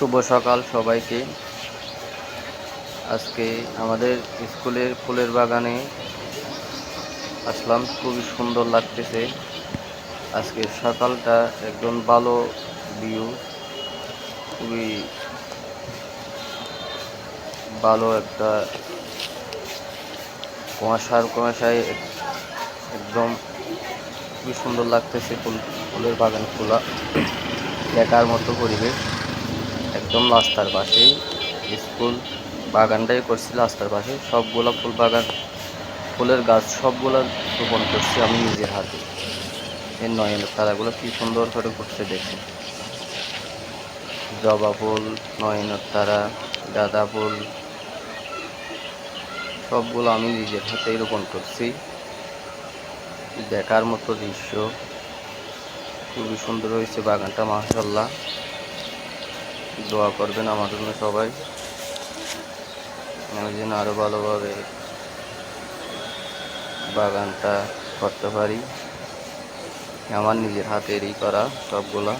শুভ সকাল সবাইকে। আজকে আমাদের স্কুলের ফুলের বাগানে আসলাম, খুবই সুন্দর লাগতেছে। আজকে সকালটা একদম ভালো ভিউ, খুবই ভালো একটা কুয়াশায় একদম খুবই সুন্দর লাগতেছে। ফুলের বাগান খোলা দেখার মতো পরিবেশ। একদম রাস্তার পাশেই স্কুল বাগানটাই করছি, রাস্তার পাশে সবগুলা ফুলের গাছ সবগুলা রোপণ করছি আমি নিজের হাতে। এই নয়নের তারাগুলো কি সুন্দর করে করছে দেখুন। জবা ফুল, নয়নের তারা, গাঁদা ফুল সবগুলো আমি নিজের হাতেই রোপণ করছি। দেখার মতো দৃশ্য, খুবই সুন্দর হয়েছে বাগানটা, মাশাআল্লাহ। দোয়া করবেন আমার জন্য সবাই, আমি যেন আরো ভালোভাবে বাগানটা করতে পারি। আমার নিজের হাতেরই করা সবগুলা।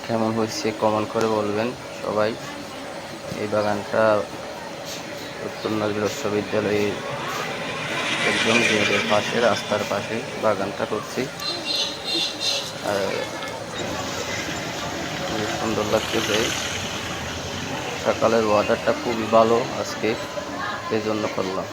কেমন হয়েছে কমেন্ট করে বলবেন সবাই। এই বাগানটা উত্তর নজরুল বিশ্ববিদ্যালয়ের একদম গেটের পাশে, রাস্তার পাশে বাগানটা করছি। আর খুবই সুন্দর লাগতেছে। সকালের ওয়েদারটা খুবই ভালো আজকে, এই জন্য করলাম।